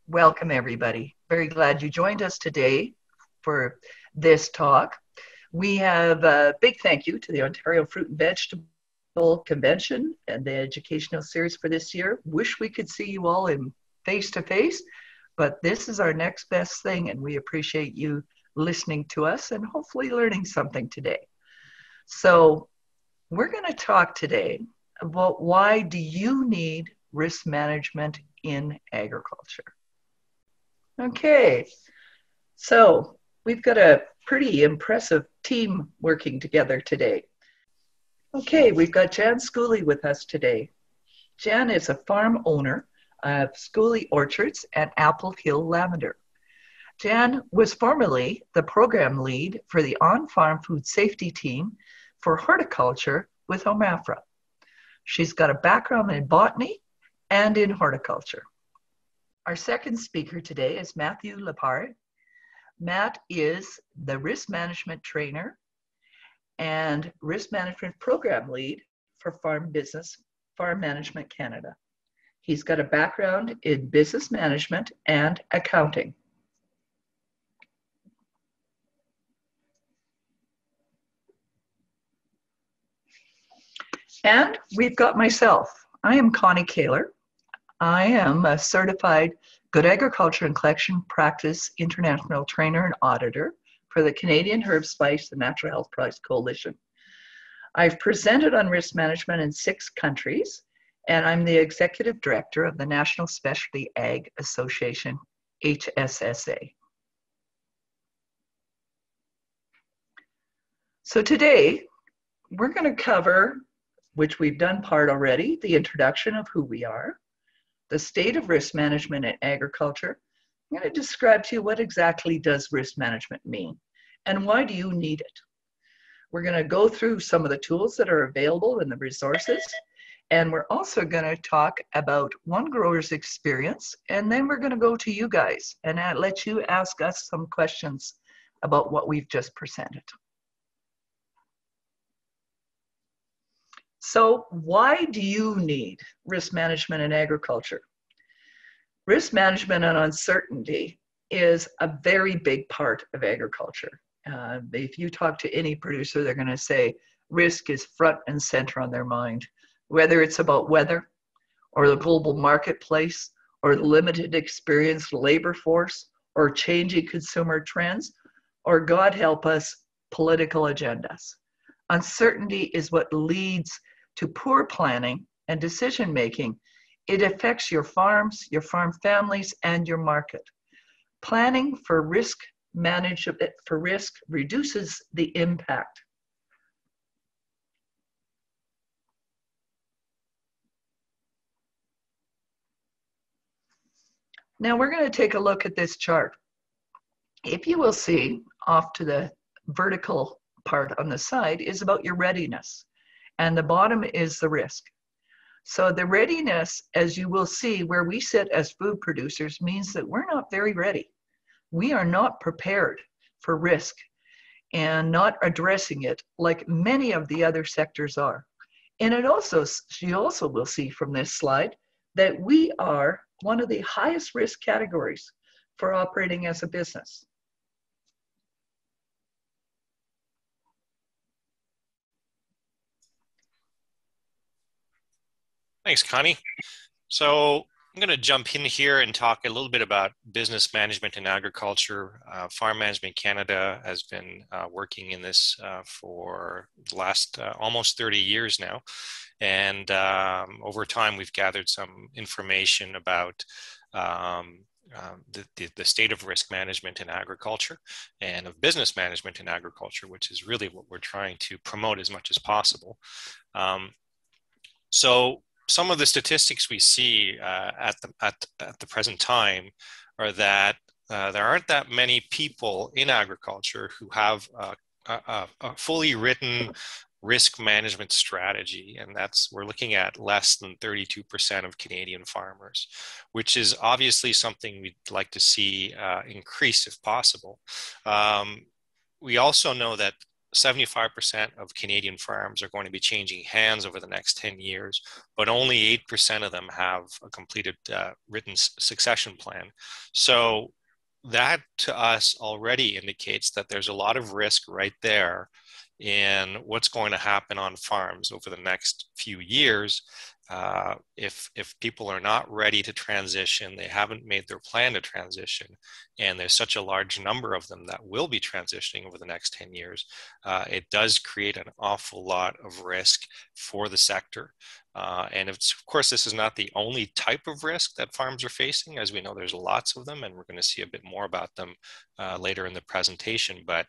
Welcome, everybody. Very glad you joined us today for this talk. We have a big thank you to the Ontario Fruit and Vegetable Convention and the educational series for this year. Wish we could see you all in face to face, but this is our next best thing, and we appreciate you listening to us and hopefully learning something today. So we're going to talk today about why do you need risk management in agriculture? Okay, so we've got a pretty impressive team working together today. Okay, we've got Jan Schooley with us today. Jan is a farm owner of Schooley Orchards and Apple Hill Lavender. Jan was formerly the program lead for the on-farm food safety team for horticulture with A.M.A. She's got a background in botany and in horticulture. Our second speaker today is Matthew Lepard. Matt is the risk management trainer and risk management program lead for Farm Management Canada. He's got a background in business management and accounting. And we've got myself. I am Connie Kaler. I am a certified Good Agriculture and Collection Practice International Trainer and Auditor for the Canadian Herb Spice and Natural Health Products Coalition. I've presented on risk management in 6 countries, and I'm the Executive Director of the National Specialty Ag Association, HSSA. So today, we're going to cover, which we've done part already, the introduction of who we are, the state of risk management in agriculture. I'm going to describe to you what exactly does risk management mean and why do you need it. We're going to go through some of the tools that are available and the resources, and we're also going to talk about one grower's experience, and then we're going to go to you guys and let you ask us some questions about what we've just presented. So why do you need risk management in agriculture? Risk management and uncertainty is a very big part of agriculture. If you talk to any producer, they're going to say risk is front and center on their mind, whether it's about weather or the global marketplace or the limited experienced labor force or changing consumer trends, or God help us, political agendas. Uncertainty is what leads to poor planning and decision making. It affects your farms, your farm families, and your market. Planning for risk reduces the impact. Now we're going to take a look at this chart. If you will see off to the vertical part on the side is about your readiness, and the bottom is the risk. So the readiness, as you will see, where we sit as food producers means that we're not very ready. We are not prepared for risk and not addressing it like many of the other sectors are. And you also will see from this slide that we are one of the highest risk categories for operating as a business. Thanks, Connie. So I'm going to jump in here and talk a little bit about business management in agriculture. Farm Management Canada has been working in this for the last almost 30 years now. And over time, we've gathered some information about the state of risk management in agriculture and of business management in agriculture, which is really what we're trying to promote as much as possible. So some of the statistics we see at the present time are that there aren't that many people in agriculture who have a fully written risk management strategy, and we're looking at less than 32% of Canadian farmers, which is obviously something we'd like to see increase if possible. We also know that 75% of Canadian farms are going to be changing hands over the next 10 years, but only 8% of them have a completed written succession plan. So that to us already indicates that there's a lot of risk right there in what's going to happen on farms over the next few years. If people are not ready to transition, they haven't made their plan to transition, and there's such a large number of them that will be transitioning over the next 10 years, it does create an awful lot of risk for the sector. And of course, this is not the only type of risk that farms are facing. As we know, there's lots of them, and we're going to see a bit more about them later in the presentation. But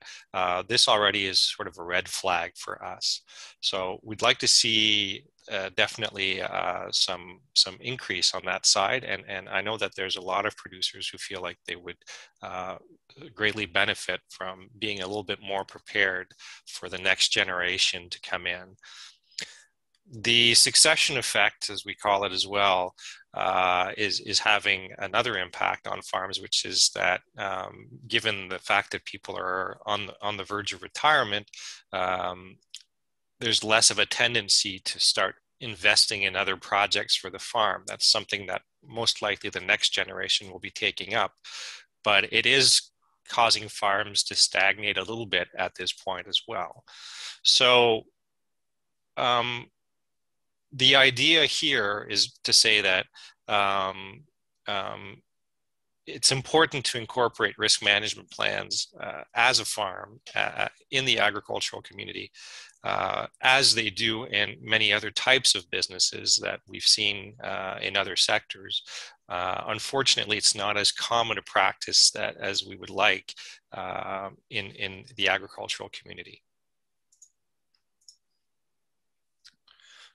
this already is sort of a red flag for us. So we'd like to see definitely some increase on that side. And I know that there's a lot of producers who feel like they would greatly benefit from being a little bit more prepared for the next generation to come in. The succession effect, as we call it as well, is having another impact on farms, which is that given the fact that people are on the verge of retirement, there's less of a tendency to start investing in other projects for the farm. That's something that most likely the next generation will be taking up. But it is causing farms to stagnate a little bit at this point as well. So the idea here is to say that it's important to incorporate risk management plans as a farm in the agricultural community, as they do in many other types of businesses that we've seen in other sectors. Unfortunately, it's not as common a practice as we would like in the agricultural community.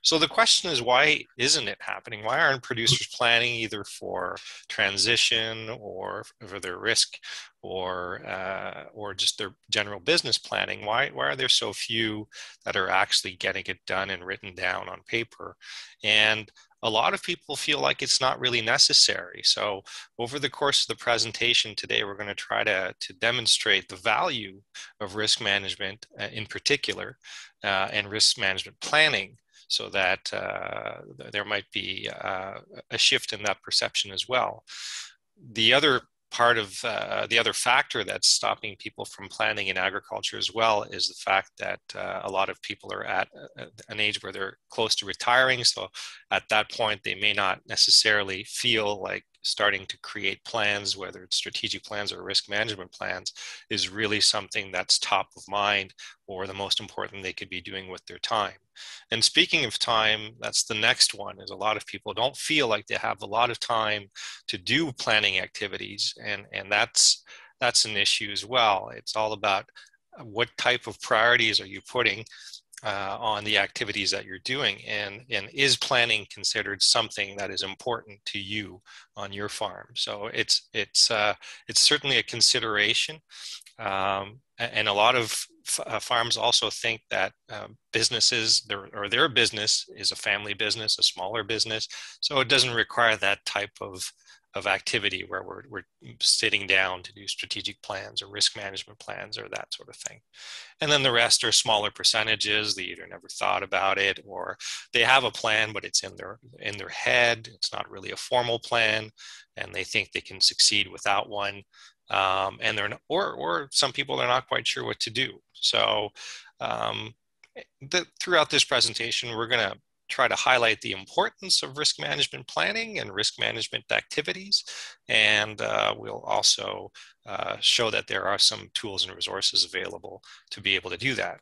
So the question is, why isn't it happening? Why aren't producers planning either for transition or for their risk or just their general business planning? Why are there so few that are actually getting it done and written down on paper? And a lot of people feel like it's not really necessary. So over the course of the presentation today, we're going to try to demonstrate the value of risk management in particular and risk management planning, so that there might be a shift in that perception as well. The other part of the other factor that's stopping people from planning in agriculture as well is the fact that a lot of people are at an age where they're close to retiring. So at that point, they may not necessarily feel like starting to create plans, whether it's strategic plans or risk management plans, is really something that's top of mind or the most important they could be doing with their time. And speaking of time, that's the next one, is a lot of people don't feel like they have a lot of time to do planning activities. And that's an issue as well. It's all about what type of priorities are you putting on the activities that you're doing, and is planning considered something that is important to you on your farm? So it's certainly a consideration, and a lot of farms also think that businesses, their business is a family business, a smaller business, so it doesn't require that type of activity where we're sitting down to do strategic plans or risk management plans or that sort of thing. And then the rest are smaller percentages. They either never thought about it, or they have a plan, but it's in their head. It's not really a formal plan, and they think they can succeed without one. And they're not, or some people are not quite sure what to do. So throughout this presentation, we're going to try to highlight the importance of risk management planning and risk management activities. And we'll also show that there are some tools and resources available to be able to do that.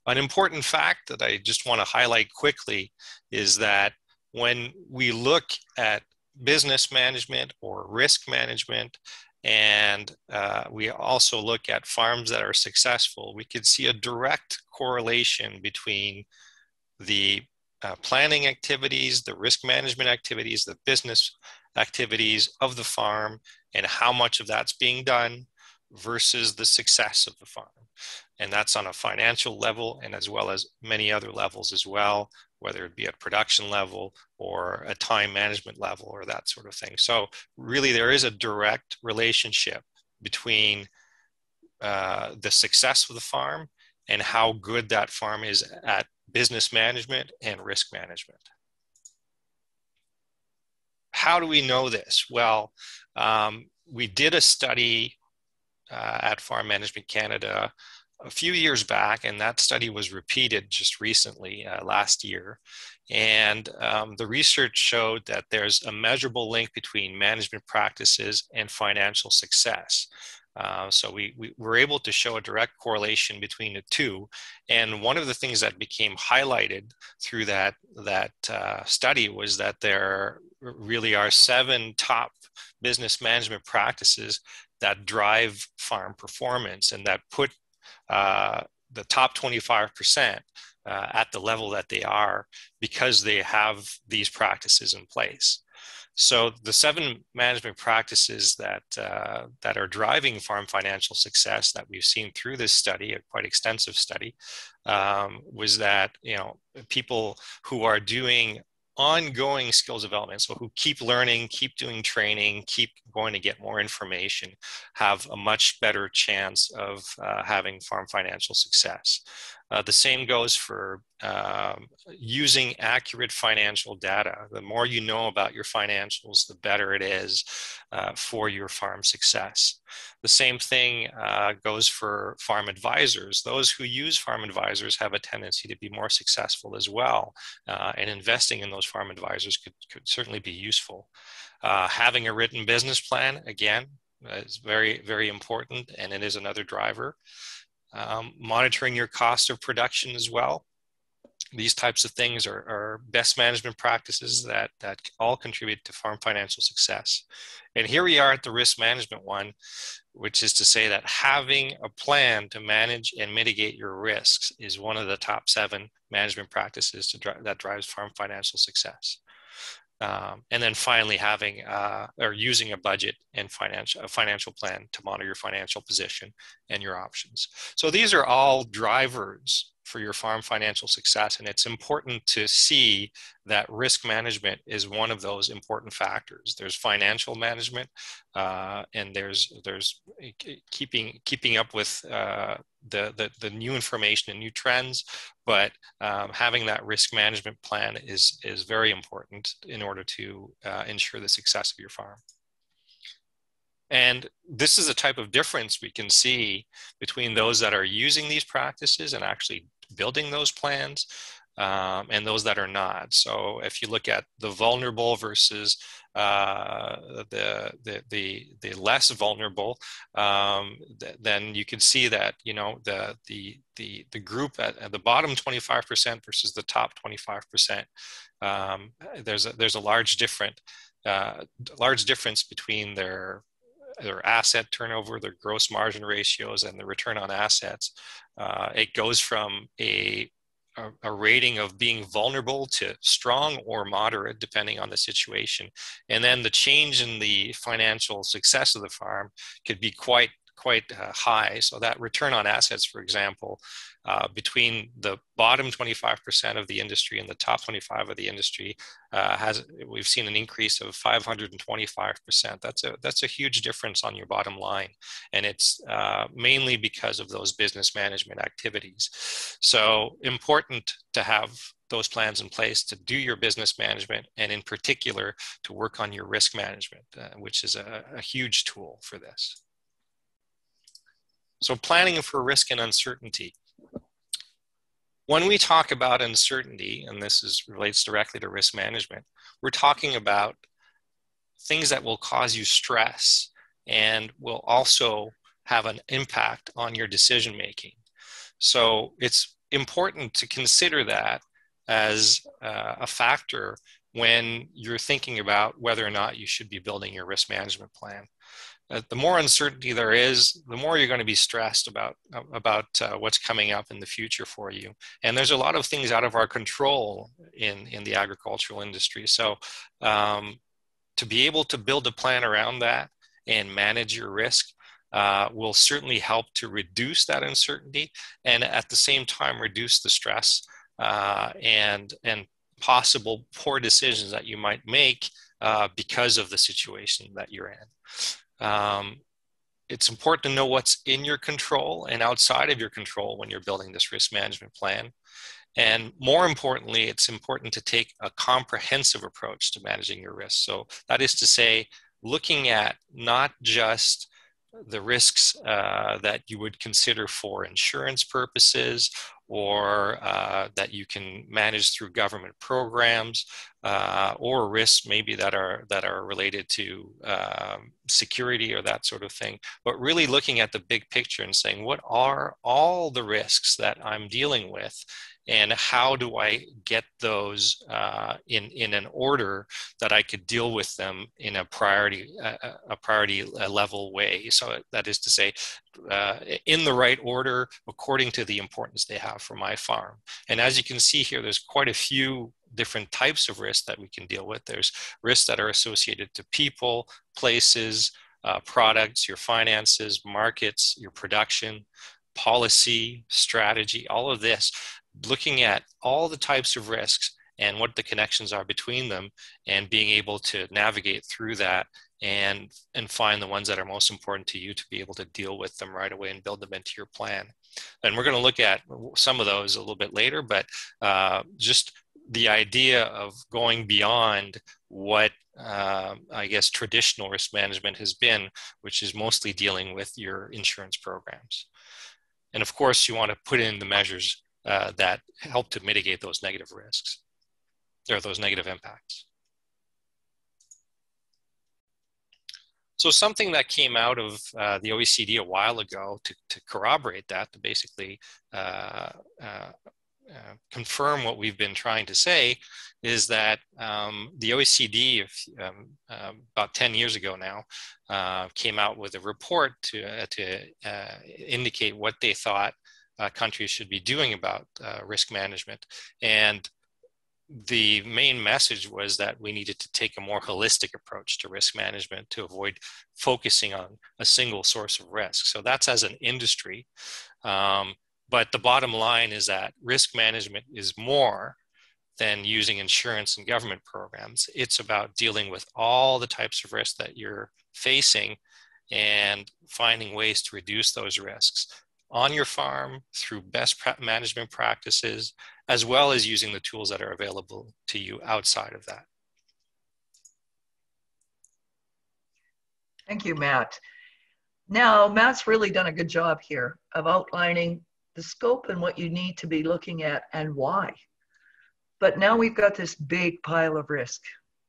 An important fact that I just want to highlight quickly is that when we look at business management or risk management, and we also look at farms that are successful, we could see a direct correlation between the planning activities, the risk management activities, the business activities of the farm, and how much of that's being done versus the success of the farm. And that's on a financial level, and as well as many other levels as well, whether it be at production level or a time management level or that sort of thing. So really there is a direct relationship between the success of the farm and how good that farm is at business management and risk management. How do we know this? Well, we did a study at Farm Management Canada a few years back, and that study was repeated just recently, last year. And the research showed that there's a measurable link between management practices and financial success. So we were able to show a direct correlation between the two. And one of the things that became highlighted through that study was that there really are 7 top business management practices that drive farm performance and that put the top 25% at the level that they are because they have these practices in place. So the 7 management practices that are driving farm financial success that we've seen through this study, a quite extensive study, was that people who are doing ongoing skills development, so who keep learning, keep doing training, keep going to get more information, have a much better chance of having farm financial success. The same goes for using accurate financial data. The more you know about your financials, the better it is for your farm success. The same thing goes for farm advisors. Those who use farm advisors have a tendency to be more successful as well, and investing in those farm advisors could certainly be useful. Having a written business plan, again, is very, very important, and it is another driver. Monitoring your cost of production as well. These types of things are best management practices that all contribute to farm financial success. And here we are at the risk management one, which is to say that having a plan to manage and mitigate your risks is one of the top 7 management practices that drives farm financial success. And then finally, having or using a budget and a financial plan to monitor your financial position and your options. So these are all drivers for your farm financial success, and it's important to see that risk management is one of those important factors. There's financial management, and there's keeping up with the new information and new trends, but having that risk management plan is very important in order to ensure the success of your farm. And this is a type of difference we can see between those that are using these practices and actually building those plans, and those that are not. So if you look at the vulnerable versus the less vulnerable, then you can see that the group at the bottom 25% versus the top 25%, there's a large difference between their asset turnover, their gross margin ratios, and the return on assets. It goes from a rating of being vulnerable to strong or moderate, depending on the situation. And then the change in the financial success of the farm could be quite high. So that return on assets, for example, between the bottom 25% of the industry and the top 25 of the industry, we've seen an increase of 525%. That's a huge difference on your bottom line, and it's mainly because of those business management activities. So important to have those plans in place to do your business management, and in particular to work on your risk management, which is a huge tool for this. So planning for risk and uncertainty. When we talk about uncertainty, and this relates directly to risk management, we're talking about things that will cause you stress and will also have an impact on your decision making. So it's important to consider that as a factor when you're thinking about whether or not you should be building your risk management plan. The more uncertainty there is, the more you're going to be stressed about what's coming up in the future for you. And there's a lot of things out of our control in the agricultural industry. So to be able to build a plan around that and manage your risk will certainly help to reduce that uncertainty, and at the same time reduce the stress and possible poor decisions that you might make because of the situation that you're in. it's important to know what's in your control and outside of your control when you're building this risk management plan. And more importantly, it's important to take a comprehensive approach to managing your risks. So that is to say, looking at not just the risks that you would consider for insurance purposes, or that you can manage through government programs, or risks maybe that are related to security or that sort of thing, but really looking at the big picture and saying, what are all the risks that I'm dealing with, and how do I get those in an order that I could deal with them in a priority level way. So that is to say, in the right order according to the importance they have for my farm. And as you can see here, there's quite a few different types of risks that we can deal with. There's risks that are associated to people, places, products, your finances, markets, your production, policy, strategy, all of this, looking at all the types of risks and what the connections are between them, and being able to navigate through that and find the ones that are most important to you to be able to deal with them right away and build them into your plan. And we're going to look at some of those a little bit later, but just the idea of going beyond what I guess traditional risk management has been, which is mostly dealing with your insurance programs. And of course, you want to put in the measures that help to mitigate those negative risks, or those negative impacts. So something that came out of the OECD a while ago to corroborate that, to basically confirm what we've been trying to say, is that the OECD, about 10 years ago now, came out with a report to indicate what they thought countries should be doing about risk management. And the main message was that we needed to take a more holistic approach to risk management to avoid focusing on a single source of risk. So that's as an industry. But the bottom line is that risk management is more than using insurance and government programs. It's about dealing with all the types of risks that you're facing and finding ways to reduce those risks on your farm through best management practices, as well as using the tools that are available to you outside of that. Thank you, Matt. Now, Matt's really done a good job here of outlining the scope and what you need to be looking at and why. But now we've got this big pile of risk,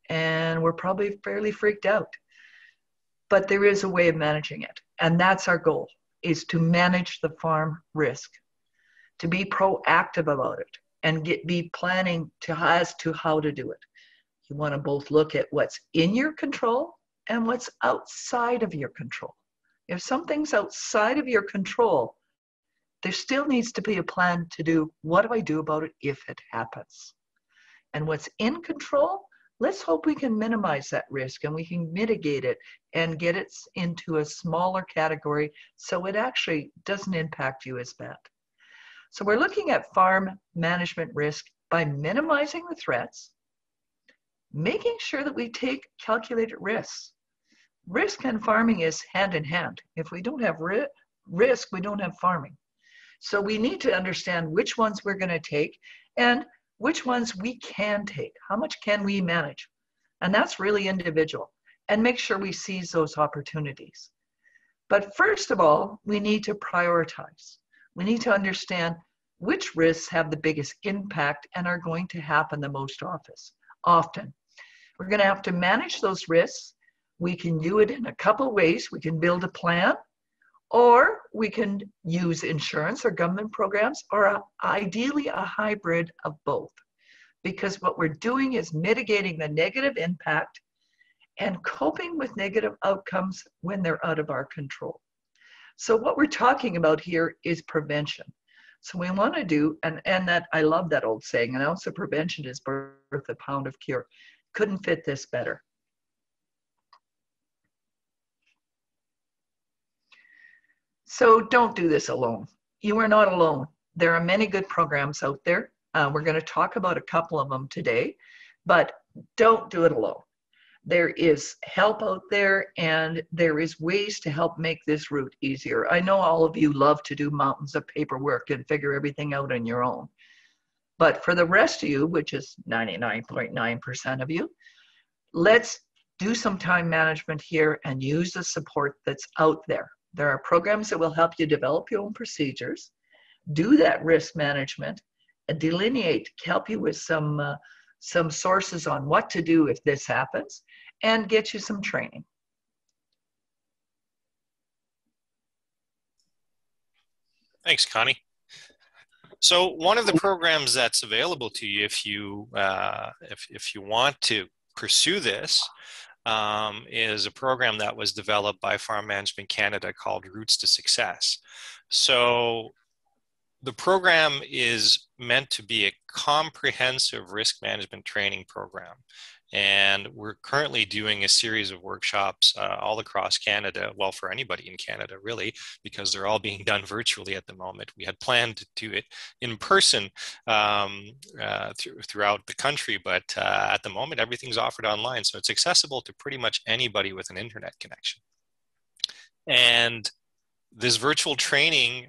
and we're probably fairly freaked out. But there is a way of managing it, and that's our goal, is to manage the farm risk, to be proactive about it, and be planning as to how to do it. You want to both look at what's in your control and what's outside of your control. If something's outside of your control, there still needs to be a plan to do, what do I do about it if it happens? And what's in control, let's hope we can minimize that risk and we can mitigate it and get it into a smaller category so it actually doesn't impact you as bad. So we're looking at farm management risk by minimizing the threats, making sure that we take calculated risks. Risk and farming is hand in hand. If we don't have risk, we don't have farming. So we need to understand which ones we're going to take and which ones we can take. How much can we manage? And that's really individual. And make sure we seize those opportunities. But first of all, we need to prioritize. We need to understand which risks have the biggest impact and are going to happen the most often. We're going to have to manage those risks. We can do it in a couple ways. We can build a plan, or we can use insurance or government programs, or ideally a hybrid of both. Because what we're doing is mitigating the negative impact and coping with negative outcomes when they're out of our control. So what we're talking about here is prevention. So we want to do, and that, I love that old saying, an ounce of prevention is worth a pound of cure. Couldn't fit this better. So don't do this alone. You are not alone. There are many good programs out there. We're going to talk about a couple of them today, but don't do it alone. There is help out there, and there is ways to help make this route easier. I know all of you love to do mountains of paperwork and figure everything out on your own. But for the rest of you, which is 99.9% of you, let's do some time management here and use the support that's out there. There are programs that will help you develop your own procedures, do that risk management, and delineate, help you with some sources on what to do if this happens, and get you some training. Thanks, Connie. So one of the programs that's available to you if you want to pursue this is a program that was developed by Farm Management Canada called Routes to Success. So the program is meant to be a comprehensive risk management training program. And we're currently doing a series of workshops all across Canada, well, for anybody in Canada, really, because they're all being done virtually at the moment. We had planned to do it in person throughout the country, but at the moment, everything's offered online. So it's accessible to pretty much anybody with an internet connection. And this virtual training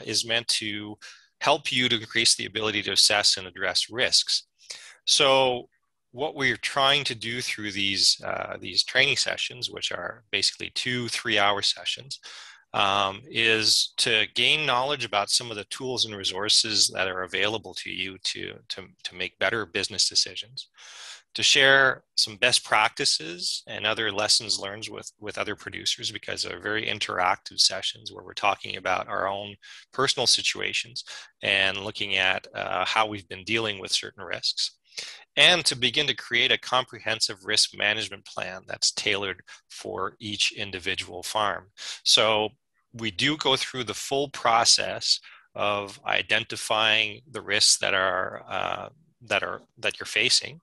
is meant to help you to increase the ability to assess and address risks. So what we're trying to do through these training sessions, which are basically 2 3-hour sessions, is to gain knowledge about some of the tools and resources that are available to you to make better business decisions, to share some best practices and other lessons learned with other producers, because they're very interactive sessions where we're talking about our own personal situations and looking at how we've been dealing with certain risks, and to begin to create a comprehensive risk management plan that's tailored for each individual farm. So we do go through the full process of identifying the risks that you're facing,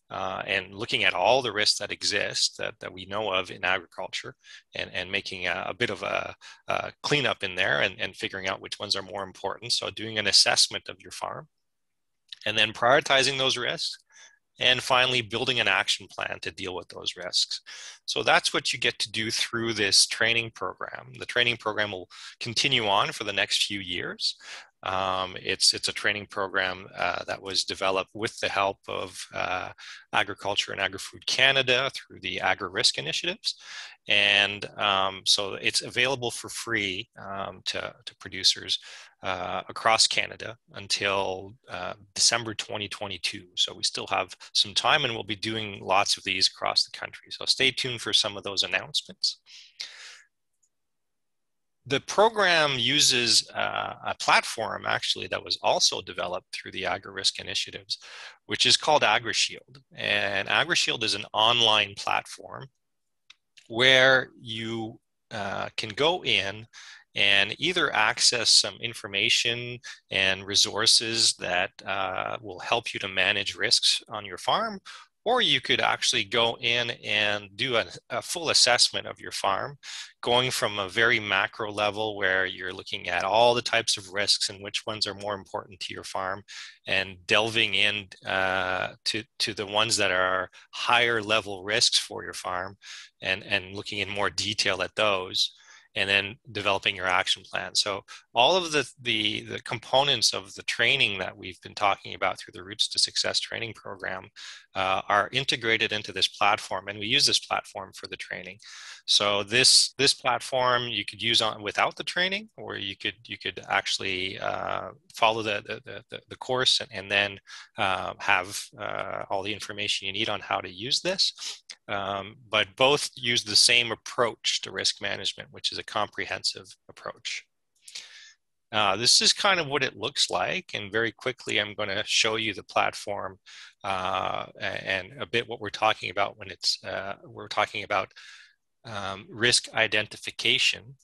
and looking at all the risks that exist that we know of in agriculture, and making a bit of a cleanup in there, and figuring out which ones are more important. So doing an assessment of your farm, and then prioritizing those risks, and finally building an action plan to deal with those risks. So that's what you get to do through this training program. The training program will continue on for the next few years. It's a training program that was developed with the help of Agriculture and Agri-Food Canada through the Agri-Risk initiatives. And so it's available for free to producers across Canada until December 2022. So we still have some time, and we'll be doing lots of these across the country. So stay tuned for some of those announcements. The program uses a platform actually that was also developed through the Agri-Risk initiatives, which is called AgriShield. And AgriShield is an online platform where you can go in and either access some information and resources that will help you to manage risks on your farm, or you could actually go in and do a full assessment of your farm, going from a very macro level where you're looking at all the types of risks and which ones are more important to your farm, and delving in to the ones that are higher level risks for your farm, and looking in more detail at those, and then developing your action plan. So all of the components of the training that we've been talking about through the Routes to Success training program are integrated into this platform, and we use this platform for the training. So this platform you could use without the training, or you could actually follow the course, and then have all the information you need on how to use this. But both use the same approach to risk management, which is a comprehensive approach. This is kind of what it looks like, and very quickly I'm going to show you the platform and a bit what we're talking about when we're talking about risk identification.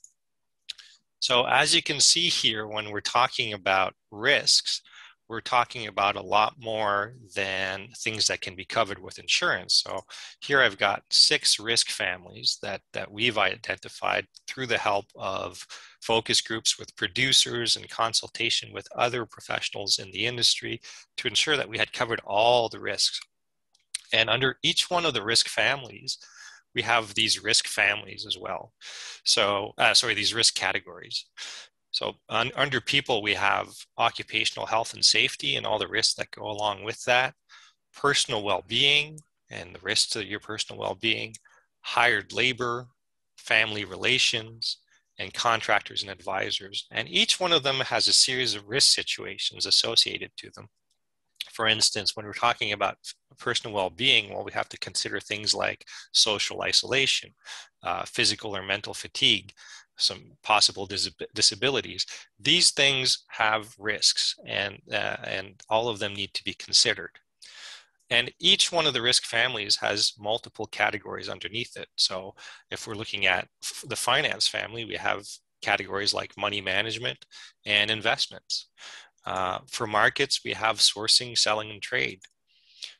So as you can see here, when we're talking about risks, we're talking about a lot more than things that can be covered with insurance. So here I've got 6 risk families that we've identified through the help of focus groups with producers and consultation with other professionals in the industry to ensure that we had covered all the risks. And under each one of the risk families, we have these risk families as well. So, these risk categories. So under people, we have occupational health and safety and all the risks that go along with that, personal well-being and the risks to your personal well-being, hired labor, family relations, and contractors and advisors. And each one of them has a series of risk situations associated to them. For instance, when we're talking about personal well-being, well, we have to consider things like social isolation, physical or mental fatigue, some possible disabilities. These things have risks, and all of them need to be considered. And each one of the risk families has multiple categories underneath it. So if we're looking at the finance family, we have categories like money management and investments. For markets, we have sourcing, selling, and trade.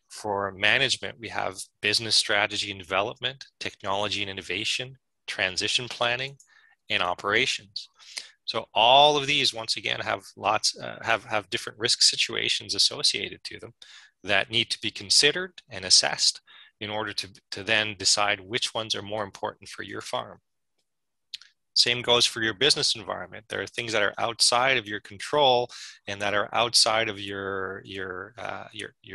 For management, we have business strategy and development, technology and innovation, transition planning, and operations. So all of these, once again, have have different risk situations associated to them that need to be considered and assessed in order to then decide which ones are more important for your farm. Same goes for your business environment. There are things that are outside of your control and that are outside of your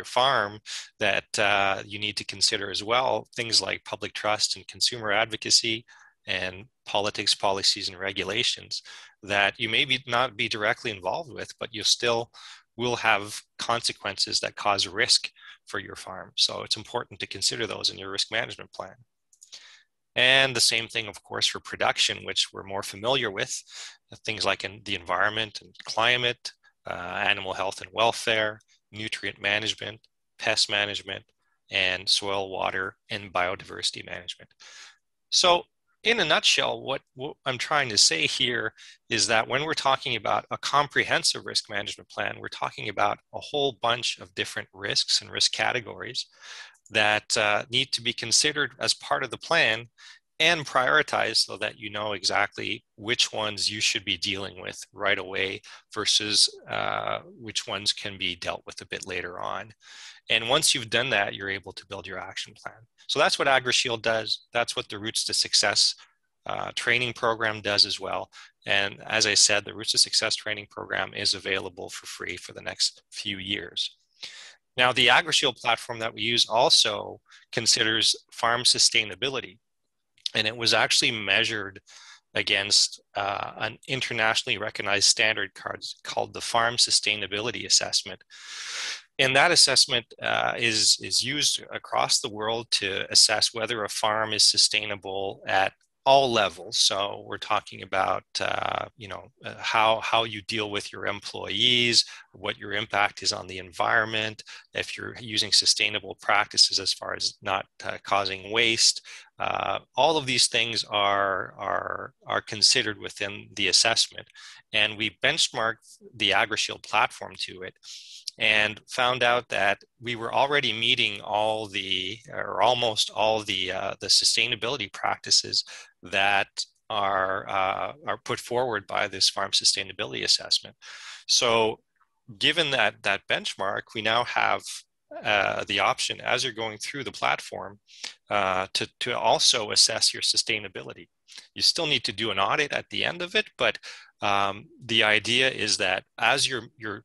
farm that you need to consider as well. Things like public trust and consumer advocacy and politics, policies, and regulations that you may not be directly involved with, but you still will have consequences that cause risk for your farm. So it's important to consider those in your risk management plan. And the same thing, of course, for production, which we're more familiar with, things like in the environment and climate, animal health and welfare, nutrient management, pest management, and soil, water, and biodiversity management. So in a nutshell, what I'm trying to say here is that when we're talking about a comprehensive risk management plan, we're talking about a whole bunch of different risks and risk categories that need to be considered as part of the plan and prioritized so that you know exactly which ones you should be dealing with right away versus which ones can be dealt with a bit later on. And once you've done that, you're able to build your action plan. So that's what AgriShield does. That's what the Roots to Success training program does as well. And as I said, the Roots to Success training program is available for free for the next few years. Now, the AgriShield platform that we use also considers farm sustainability, and it was actually measured against an internationally recognized standard called the Farm Sustainability Assessment. And that assessment is used across the world to assess whether a farm is sustainable at all levels. So we're talking about, how you deal with your employees, what your impact is on the environment, if you're using sustainable practices as far as not causing waste. All of these things are considered within the assessment. And we benchmarked the AgriShield platform to it and found out that we were already meeting almost all the sustainability practices that are put forward by this farm sustainability assessment. So given that benchmark, we now have the option as you're going through the platform to also assess your sustainability. You still need to do an audit at the end of it, but the idea is that as you're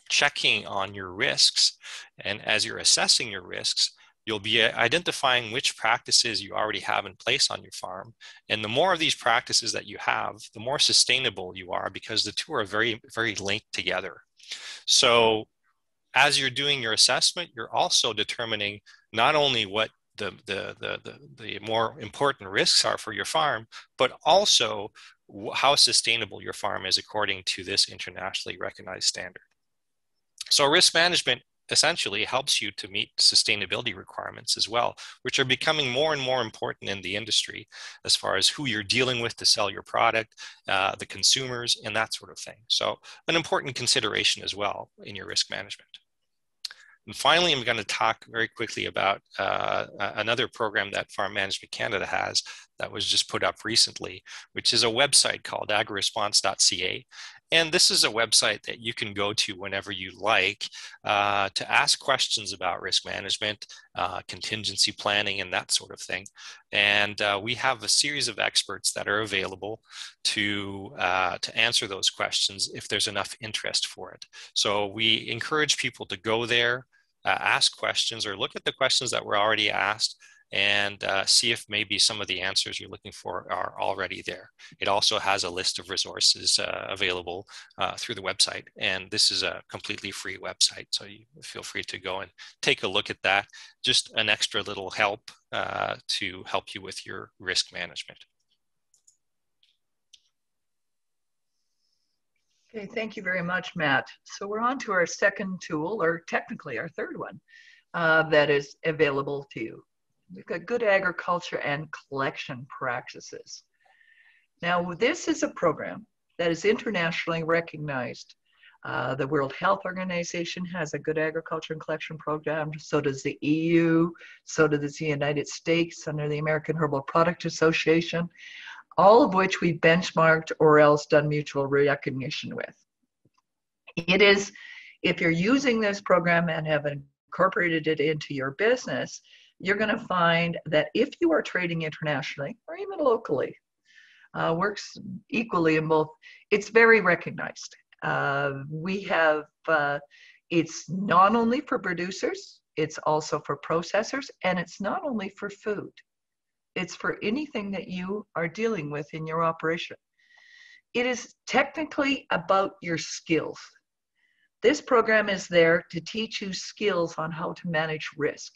checking on your risks and as you're assessing your risks, you'll be identifying which practices you already have in place on your farm. And the more of these practices that you have, the more sustainable you are because the two are very, very linked together. So as you're doing your assessment, you're also determining not only what the more important risks are for your farm, but also how sustainable your farm is according to this internationally recognized standard. So risk management essentially helps you to meet sustainability requirements as well, which are becoming more and more important in the industry as far as who you're dealing with to sell your product, the consumers, and that sort of thing. So an important consideration as well in your risk management. And finally, I'm going to talk very quickly about another program that Farm Management Canada has that was just put up recently, which is a website called agriresponse.ca. And this is a website that you can go to whenever you like to ask questions about risk management, contingency planning, and that sort of thing. And we have a series of experts that are available to answer those questions if there's enough interest for it. So we encourage people to go there, ask questions, or look at the questions that were already asked, and see if maybe some of the answers you're looking for are already there. It also has a list of resources available through the website, and this is a completely free website, so you feel free to go and take a look at that. Just an extra little help to help you with your risk management. Okay, thank you very much, Matt. So we're on to our second tool, or technically our third one, that is available to you. We've got good agriculture and collection practices. Now, this is a program that is internationally recognized. The World Health Organization has a good agriculture and collection program. So does the EU. So does the United States under the American Herbal Product Association, all of which we benchmarked or else done mutual recognition with. It is, if you're using this program and have incorporated it into your business, you're going to find that if you are trading internationally or even locally, works equally in both, it's very recognized. We have, it's not only for producers, it's also for processors, and it's not only for food. It's for anything that you are dealing with in your operation. It is technically about your skills. This program is there to teach you skills on how to manage risk.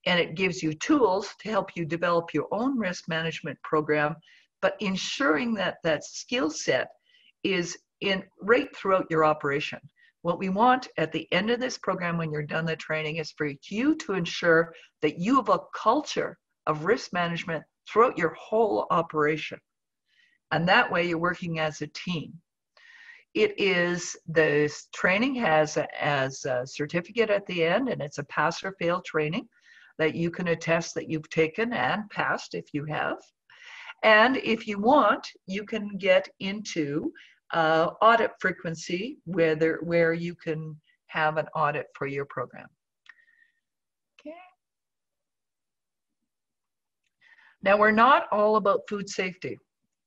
And it gives you tools to help you develop your own risk management program, but ensuring that that skill set is in right throughout your operation. What we want at the end of this program, when you're done the training, is for you to ensure that you have a culture of risk management throughout your whole operation. And that way you're working as a team. It is, the training has a certificate at the end, and it's a pass or fail training that you can attest that you've taken and passed if you have. And if you want, you can get into audit frequency where you can have an audit for your program. Okay. Now, we're not all about food safety.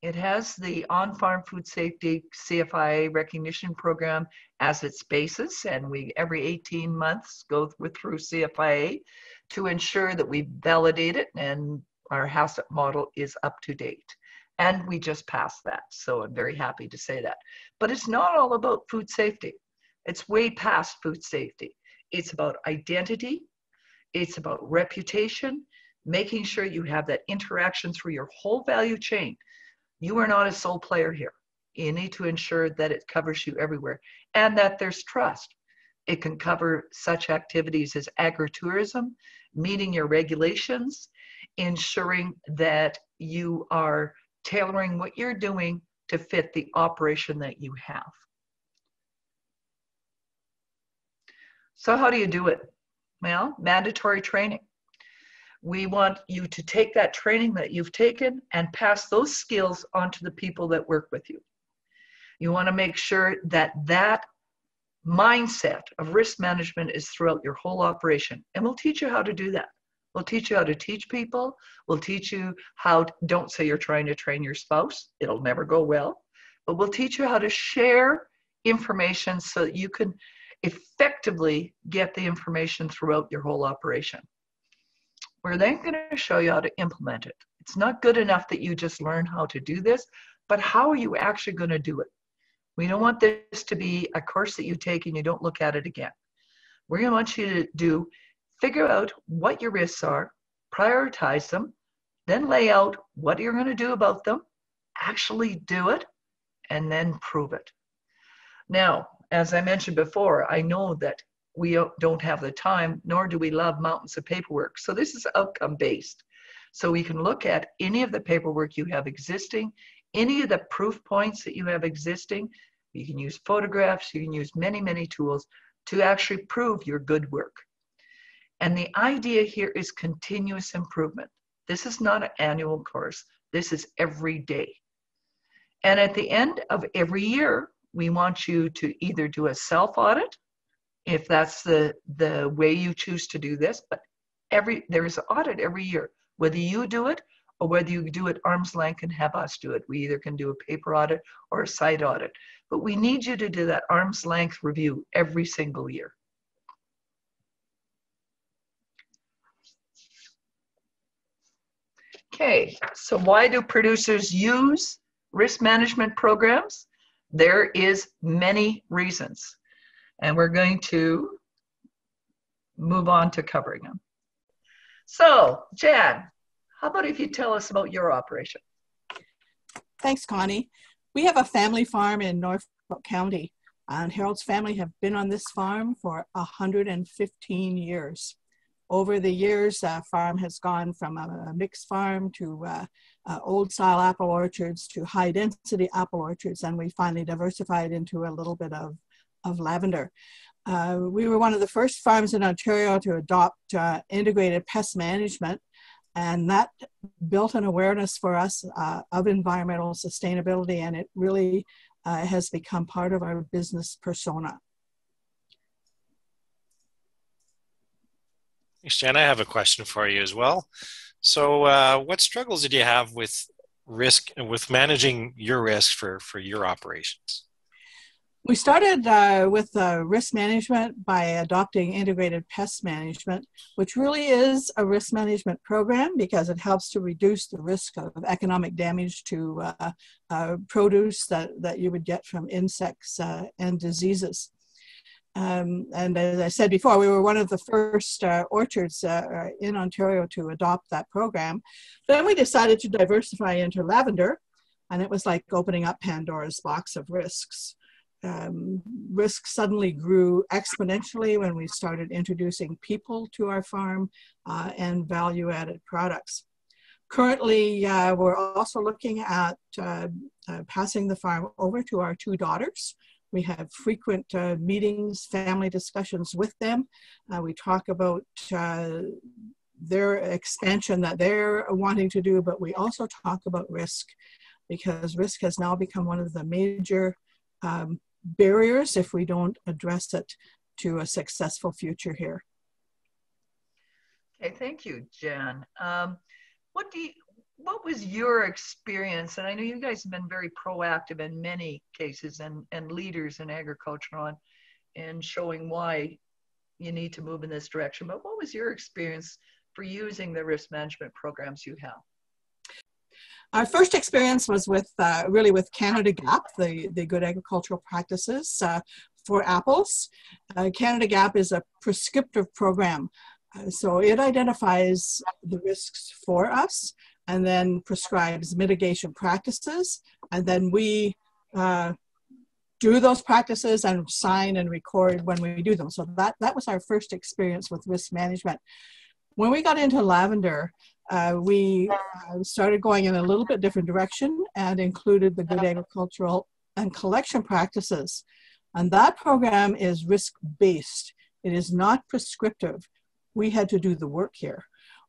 It has the on-farm food safety CFIA recognition program as its basis, and we every 18 months go through CFIA to ensure that we validate it and our HACCP model is up to date. And we just passed that, so I'm very happy to say that. But it's not all about food safety. It's way past food safety. It's about identity. It's about reputation, making sure you have that interaction through your whole value chain. You are not a sole player here. You need to ensure that it covers you everywhere and that there's trust. It can cover such activities as agritourism, meeting your regulations, ensuring that you are tailoring what you're doing to fit the operation that you have. So how do you do it? Well, mandatory training. We want you to take that training that you've taken and pass those skills on to the people that work with you. You want to make sure that that mindset of risk management is throughout your whole operation. And we'll teach you how to do that. We'll teach you how to teach people. We'll teach you how, don't say you're trying to train your spouse. It'll never go well. But we'll teach you how to share information so that you can effectively get the information throughout your whole operation. We're then going to show you how to implement it. It's not good enough that you just learn how to do this, but how are you actually going to do it? We don't want this to be a course that you take and you don't look at it again. We're going to want you to figure out what your risks are, prioritize them, then lay out what you're going to do about them, actually do it, and then prove it. Now, as I mentioned before, I know that we don't have the time, nor do we love mountains of paperwork. So this is outcome-based. So we can look at any of the paperwork you have existing, any of the proof points that you have existing. You can use photographs, you can use many, many tools to actually prove your good work. And the idea here is continuous improvement. This is not an annual course. This is every day. And at the end of every year, we want you to either do a self-audit, if that's the way you choose to do this, but there is an audit every year, whether you do it or whether you do it arm's length and have us do it. We either can do a paper audit or a site audit, but we need you to do that arm's length review every single year. Okay, so why do producers use risk management programs? There is many reasons, and we're going to move on to covering them. So, Jan, how about if you tell us about your operation? Thanks, Connie. We have a family farm in Norfolk County, and Harold's family have been on this farm for 115 years. Over the years, the farm has gone from a mixed farm to old-style apple orchards to high-density apple orchards, and we finally diversified into a little bit of lavender. We were one of the first farms in Ontario to adopt integrated pest management, and that built an awareness for us of environmental sustainability, and it really has become part of our business persona. Thanks, Jen. I have a question for you as well. So what struggles did you have with risk and with managing your risk for your operations? We started with risk management by adopting integrated pest management, which really is a risk management program because it helps to reduce the risk of economic damage to produce that you would get from insects and diseases. And as I said before, we were one of the first orchards in Ontario to adopt that program. Then we decided to diversify into lavender, and it was like opening up Pandora's box of risks. Risk suddenly grew exponentially when we started introducing people to our farm and value-added products. Currently, we're also looking at passing the farm over to our two daughters. We have frequent meetings, family discussions with them. We talk about their expansion that they're wanting to do, but we also talk about risk because risk has now become one of the major barriers if we don't address it to a successful future here. Okay, thank you, Jan. What was your experience? And I know you guys have been very proactive in many cases and leaders in agriculture in showing why you need to move in this direction. But what was your experience for using the risk management programs you have? Our first experience was with really with Canada GACP, the Good Agricultural Practices for apples. Canada GACP is a prescriptive program. So it identifies the risks for us and then prescribes mitigation practices. And then we do those practices and sign and record when we do them. So that was our first experience with risk management. When we got into lavender, we started going in a little bit different direction and included the good agricultural and collection practices. And that program is risk-based. It is not prescriptive. We had to do the work here.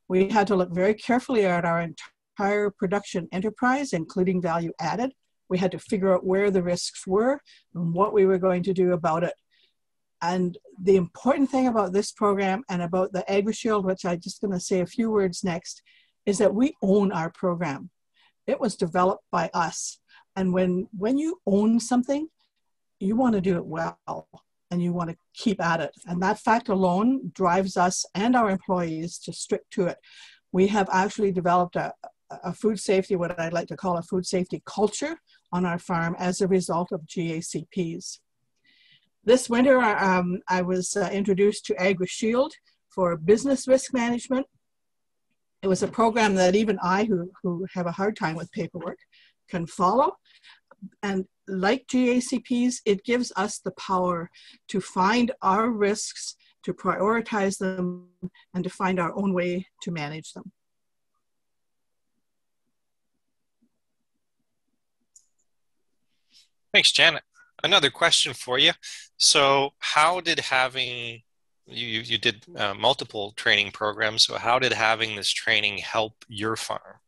We had to look very carefully at our entire production enterprise, including value added. We had to figure out where the risks were and what we were going to do about it. And the important thing about this program and about the AgriShield, which I'm just going to say a few words next, is that we own our program. It was developed by us. And when you own something, you want to do it well and you want to keep at it. And that fact alone drives us and our employees to stick to it. We have actually developed a food safety, what I'd like to call a food safety culture on our farm as a result of GACPs. This winter, I was introduced to AgriShield for business risk management. It was a program that even I, who have a hard time with paperwork, can follow. And like GACPs, it gives us the power to find our risks, to prioritize them, and to find our own way to manage them. Thanks, Janet. Another question for you. So how did having, you did multiple training programs, so how did having this training help your farm?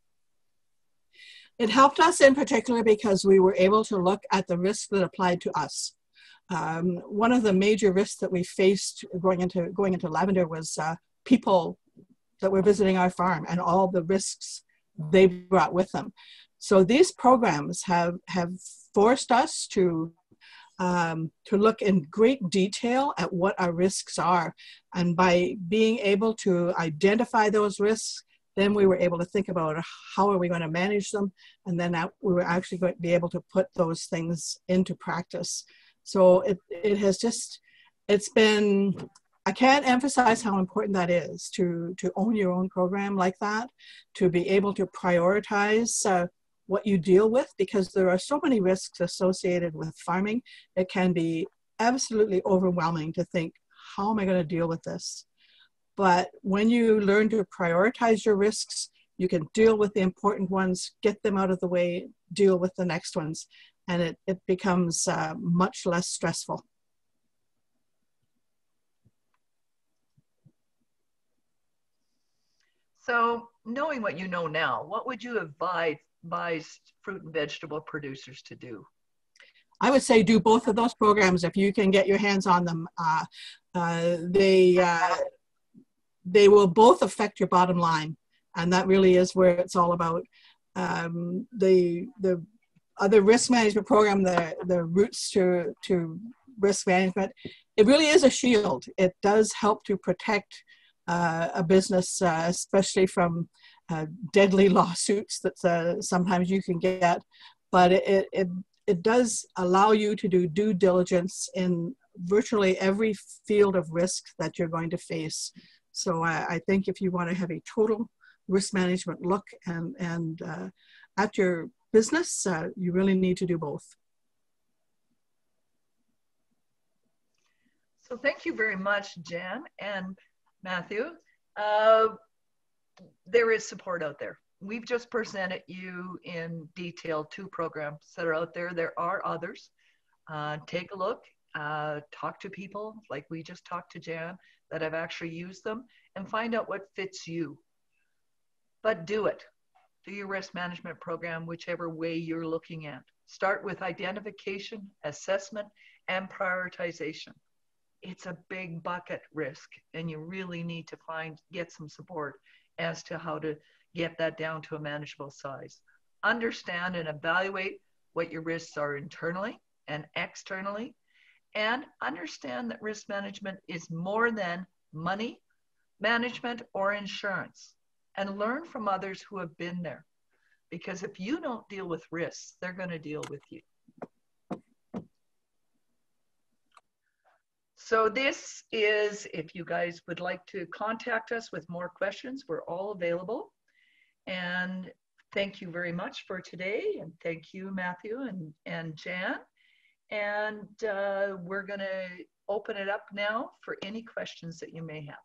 It helped us in particular because we were able to look at the risks that applied to us. One of the major risks that we faced going into lavender was people that were visiting our farm and all the risks they brought with them. So these programs have forced us to look in great detail at what our risks are. And by being able to identify those risks, then we were able to think about how are we going to manage them, and then we were actually going to be able to put those things into practice. So it has just, it's been, I can't emphasize how important that is to own your own program like that, to be able to prioritize what you deal with, because there are so many risks associated with farming. It can be absolutely overwhelming to think, how am I going to deal with this? But when you learn to prioritize your risks, you can deal with the important ones, get them out of the way, deal with the next ones, and it becomes much less stressful. So knowing what you know now, what would you advise fruit and vegetable producers to do? I would say do both of those programs if you can get your hands on them. They will both affect your bottom line, and that really is where it's all about. The other risk management program, the roots to risk management, it really is a shield. It does help to protect a business, especially from deadly lawsuits that sometimes you can get, but it does allow you to do due diligence in virtually every field of risk that you're going to face. So I think if you want to have a total risk management look and at your business, you really need to do both. So thank you very much, Jan and Matthew. There is support out there. We've just presented you in detail 2 programs that are out there. There are others. Take a look, talk to people like we just talked to Jan that have actually used them, and find out what fits you. But do it. Do your risk management program whichever way you're looking at. Start with identification, assessment, and prioritization. It's a big bucket risk, and you really need to get some support as to how to get that down to a manageable size. Understand and evaluate what your risks are internally and externally, and understand that risk management is more than money management or insurance, and learn from others who have been there. Because if you don't deal with risks, they're going to deal with you. So this is, if you guys would like to contact us with more questions, we're all available. And thank you very much for today. And thank you, Matthew and Jan. And we're going to open it up now for any questions that you may have.